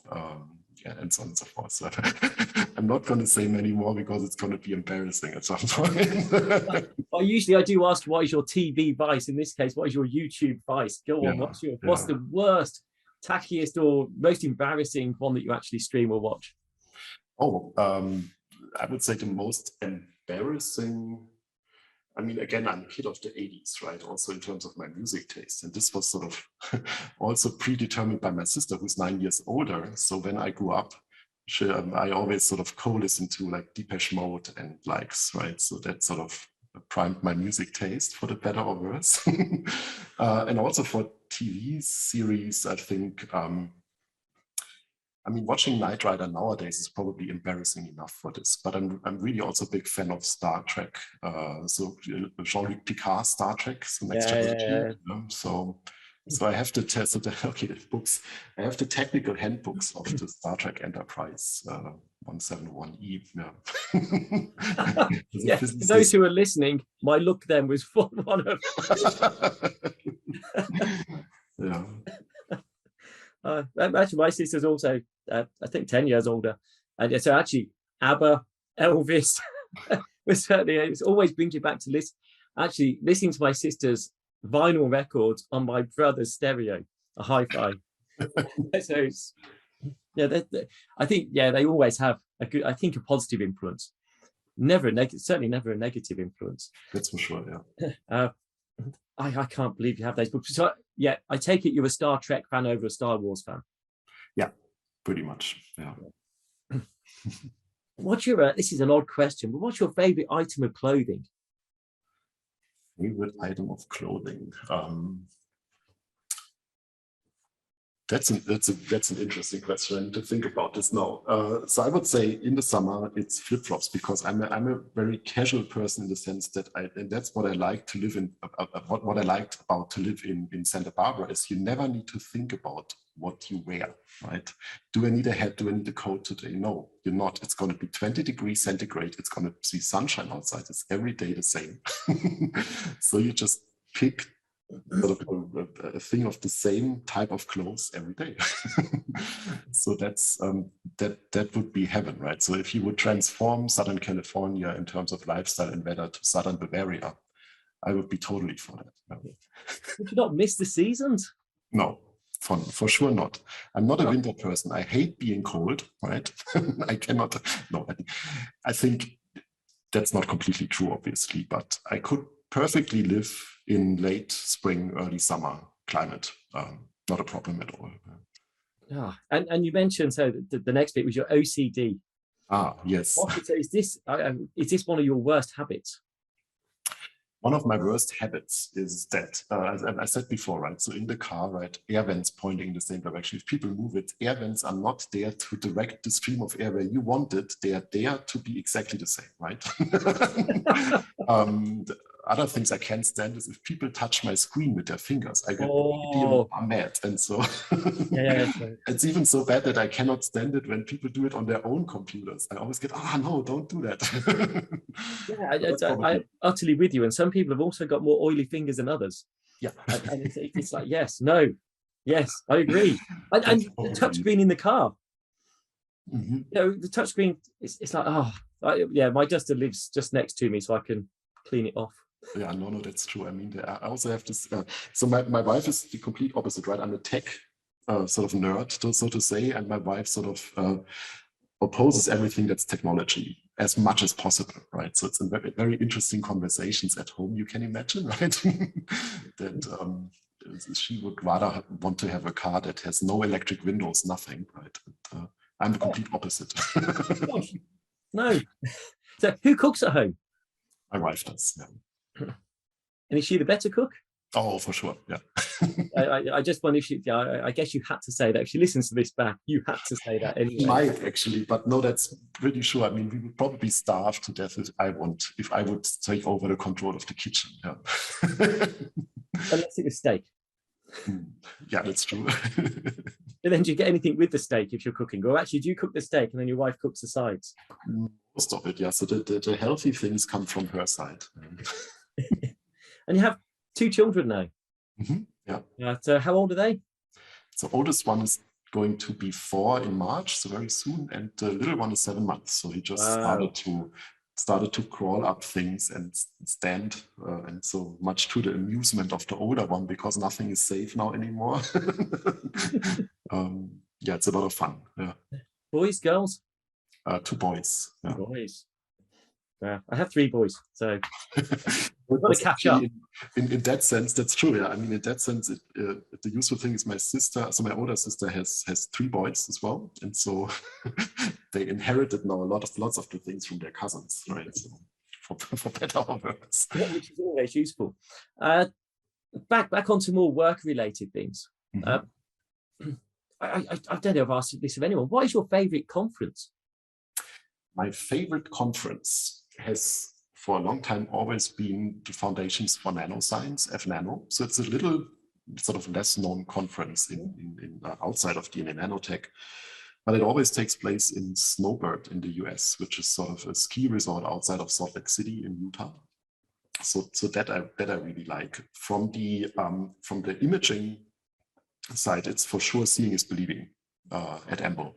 And so on and so forth. So I'm not going to say many more because it's going to be embarrassing at some point. I do ask, what is your TV vice? In this case, what is your YouTube vice? Go on, what's the worst, tackiest, or most embarrassing one that you actually stream or watch? Oh, I would say the most embarrassing. I mean, again, I'm a kid of the 80s, right? Also in terms of my music taste. And this was sort of also predetermined by my sister, who's 9 years older. So when I grew up, I always sort of co-listened to like Depeche Mode and likes, right? So that sort of primed my music taste, for the better or worse. And also for TV series, I think, I mean, watching Knight Rider nowadays is probably embarrassing enough for this, but I'm really also a big fan of Star Trek. So Jean-Luc Picard's Star Trek, so Next Generation. Yeah. So I have to test the books. I have the technical handbooks of the Star Trek Enterprise 171E. Yeah. For those who are listening, my look then was one of. Yeah. Actually, my sister's also, I think, 10 years older. And so actually, ABBA, Elvis, it always brings you back to listening to my sister's vinyl records on my brother's stereo, a hi-fi. So, I think, they always have a positive influence. Certainly never a negative influence. That's for sure, yeah. I can't believe you have those books. So, yeah, I take it you're a Star Trek fan over a Star Wars fan. Yeah, pretty much. Yeah. This is an odd question, but what's your favorite item of clothing? Favorite item of clothing? That's an interesting question. I need to think about this now. So I would say in the summer it's flip-flops, because I'm a very casual person in the sense that and that's what I like to live in. What I liked about to live in Santa Barbara is you never need to think about what you wear, right? Do I need a hat? Do I need a coat today? No, you're not. It's going to be 20 degrees centigrade. It's going to be sunshine outside. It's every day the same. So you just pick sort of a thing of the same type of clothes every day. So that's that would be heaven, right? So if you would transform Southern California in terms of lifestyle and weather to Southern Bavaria, I would be totally for that. Would you not miss the seasons? No, for sure not. I'm not a winter person. I hate being cold, right? I cannot. No, I think that's not completely true, obviously, but I could perfectly live in late spring, early summer climate. Not a problem at all. And you mentioned, so the next bit was your OCD. Yes. Is this one of your worst habits? One of my worst habits is that, as I said before, right? So in the car, right, air vents pointing in the same direction. If people move it, air vents are not there to direct the stream of air where you want it. They are there to be exactly the same, right? Other things I can't stand is if people touch my screen with their fingers. I get I'm mad. And so it's even so bad that I cannot stand it when people do it on their own computers. I always get, no, don't do that. I'm utterly with you. And some people have also got more oily fingers than others. Yeah, and it's like, yes, no, yes, I agree. And the touchscreen in the car. Mm-hmm. The touchscreen, it's like, yeah, my duster lives just next to me, so I can clean it off. Yeah, no, that's true. I mean, I also have this. So my wife is the complete opposite, right? I'm a tech sort of nerd, so to say, and my wife sort of opposes everything that's technology as much as possible, right? So it's a very, very interesting conversations at home, you can imagine, right? That she would rather want to have a car that has no electric windows, nothing, right? And, I'm the complete opposite. Gosh, no. So who cooks at home? My wife does, yeah. And is she the better cook? Oh, for sure, yeah. I just wonder if she, I guess you had to say that. If she listens to this back, you had to say that anyway. Might actually, but no, that's pretty sure. I mean, we would probably starve to death if I would take over the control of the kitchen. Yeah. Unless it was steak. Yeah, that's true. But then do you get anything with the steak if you're cooking? Or actually, do you cook the steak and then your wife cooks the sides? Most of it, yeah. So the healthy things come from her side. And you have 2 children now. Yeah. So how old are they? So oldest one is going to be 4 in March, so very soon, and the little one is 7 months. So he just started to crawl up things and stand, and so much to the amusement of the older one, because nothing is safe now anymore. Yeah, it's a lot of fun. Yeah. Boys, girls? 2 boys. Yeah. Boys. Yeah, I have 3 boys, so we've got to catch up. In that sense, that's true. Yeah, I mean, in that sense, the useful thing is my sister. So my older sister has 3 boys as well, and so they inherited now lots of the things from their cousins, right? So for better or worse. Yeah, which is always useful. Back onto more work-related things. I don't know if I've asked this of anyone. What is your favorite conference? My favorite conference has for a long time always been the Foundations for Nanoscience, FNano. So it's a little sort of less known conference in outside of DNA nanotech, but it always takes place in Snowbird in the US, which is sort of a ski resort outside of Salt Lake City in Utah. So that I really like. From the imaging side, it's for sure seeing is believing at EMBO.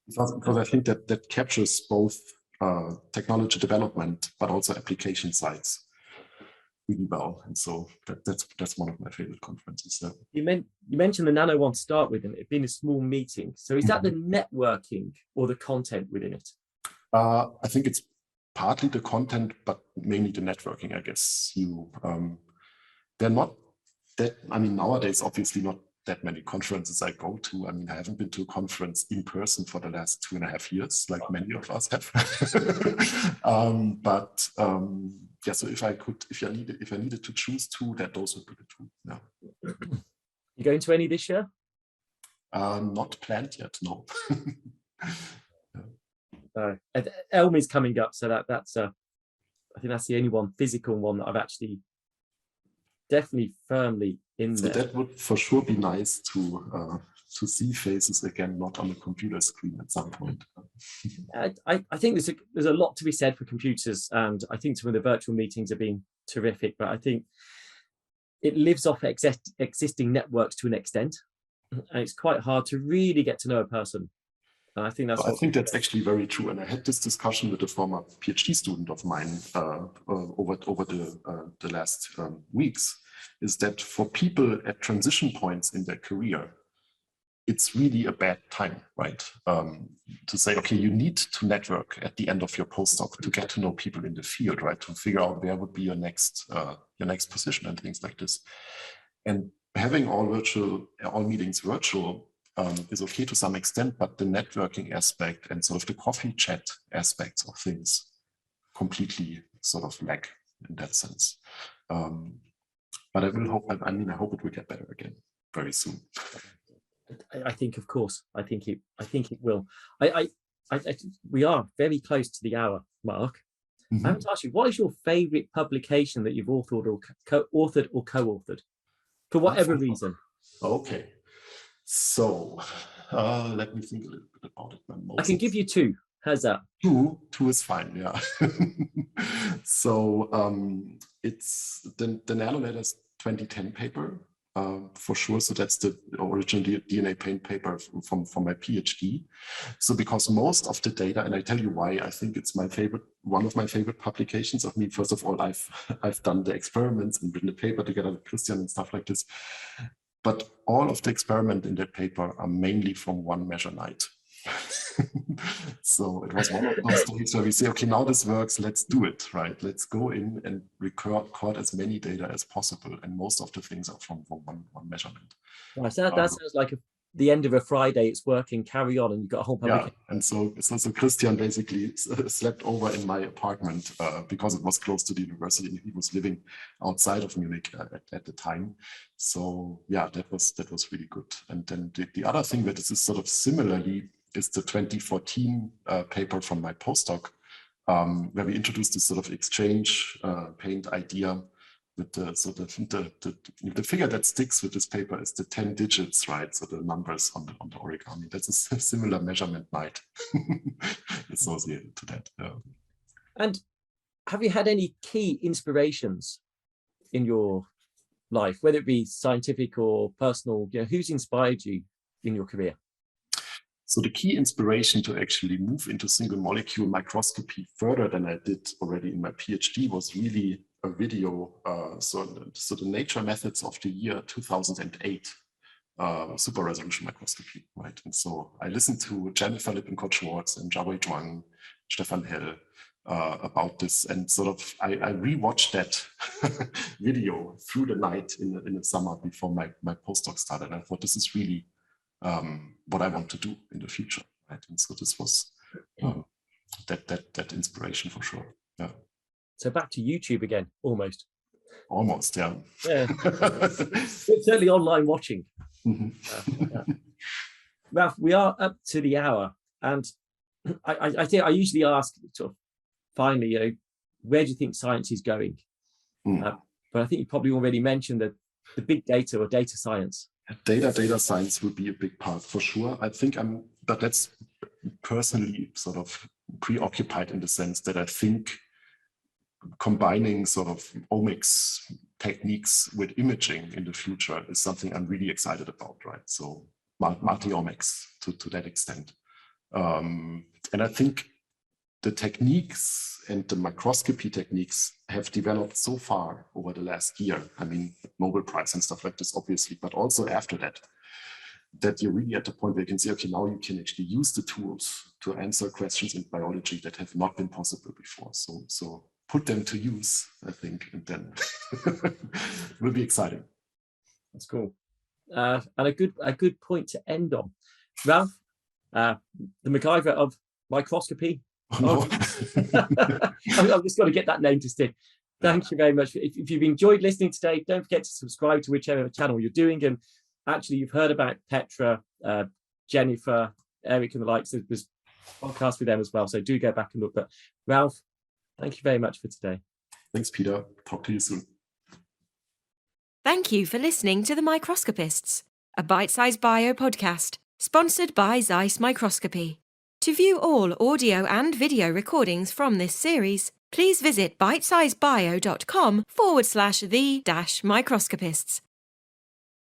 Because I think that captures both technology development, but also application sides really well. And so that's one of my favorite conferences. Yeah. You mentioned the Nano one to start with, and it being a small meeting. So is that the networking or the content within it? I think it's partly the content, but mainly the networking, I guess. They're not that, I mean, nowadays, obviously not that many conferences I go to. I mean, I haven't been to a conference in person for the last 2.5 years, like many of us have. Yeah, so if I needed to choose 2, those would be the 2. Yeah. You going to any this year? Not planned yet, no. LMU is coming up, so that's I think that's the only one physical one that I've actually definitely firmly in there. So that would for sure be nice to see faces again, not on a computer screen at some point. I think there's a lot to be said for computers, and I think some of the virtual meetings have been terrific, but I think it lives off existing networks to an extent, and it's quite hard to really get to know a person. And I think that's actually very true. And I had this discussion with a former PhD student of mine over the last weeks, is that for people at transition points in their career, it's really a bad time, right? To say, okay, you need to network at the end of your postdoc to get to know people in the field, right? To figure out where would be your next position and things like this. And having all meetings virtual is okay to some extent, but the networking aspect and sort of the coffee chat aspects of things completely sort of lack in that sense. But I hope it will get better again very soon. I think, of course, I think it will. We are very close to the hour mark. I have to ask you, what is your favorite publication that you've authored or co-authored for whatever reason? Okay. So let me think a little bit about it. I can give you 2. How's that? Two is fine, yeah. So it's the nanolators 2010 paper, for sure. So that's the original DNA paint paper from my PhD. So because most of the data, and I tell you why, I think it's my favorite, one of my favorite publications of me. First of all, I've done the experiments and written a paper together with Christian and stuff like this. But all of the experiments in that paper are mainly from one measure night. So it was one of those days where we say, okay, now this works, let's do it, right? Let's go in and record as many data as possible. And most of the things are from one measurement. Right, so that sounds like the end of a Friday, it's working, carry on, and you've got a whole publication. Yeah, and so Christian basically slept over in my apartment because it was close to the university and he was living outside of Munich at the time. So yeah, that was really good. And then the other thing that is sort of similarly is the 2014 paper from my postdoc, where we introduced this sort of exchange paint idea. With the figure that sticks with this paper is the 10 digits, right? So the numbers on the origami. That's a similar measurement night associated to that. Yeah. And have you had any key inspirations in your life, whether it be scientific or personal? You know, who's inspired you in your career? So the key inspiration to actually move into single molecule microscopy further than I did already in my PhD was really a video. So the Nature Methods of the year 2008, super resolution microscopy, right? And so I listened to Jennifer Lippincott-Schwartz and Ralf Jungmann, Stefan Hell about this, and sort of I rewatched that video through the night in the summer before my postdoc started. And I thought, this is really what I want to do in the future, right? And so this was that inspiration for sure. Yeah. So back to YouTube again, almost. Almost, yeah. Yeah. It's certainly online watching. Yeah. Ralf, we are up to the hour, and I think I usually ask, sort of, finally, you know, where do you think science is going? But I think you probably already mentioned that the big data or data science. Data science will be a big part for sure. I think but that's personally sort of preoccupied in the sense that I think combining sort of omics techniques with imaging in the future is something I'm really excited about, right? So multi-omics to that extent. And I think the techniques and the microscopy techniques have developed so far over the last year. I mean, Nobel Prize and stuff like this, obviously, but also after that you're really at the point where you can say, okay, now you can actually use the tools to answer questions in biology that have not been possible before. So put them to use, I think, and then it will be exciting. That's cool. And a good point to end on. Ralf, the MacGyver of microscopy. Oh, no. I've just got to get that name to stick. Thank you very much. If you've enjoyed listening today, don't forget to subscribe to whichever channel you're doing. And actually, you've heard about Petra, Jennifer, Eric and the likes. There's podcasts with them as well. So do go back and look. But Ralf, thank you very much for today. Thanks, Peter. Talk to you soon. Thank you for listening to The Microscopists, a bite-sized bio podcast sponsored by Zeiss Microscopy. To view all audio and video recordings from this series, please visit bitesizebio.com/the-microscopists.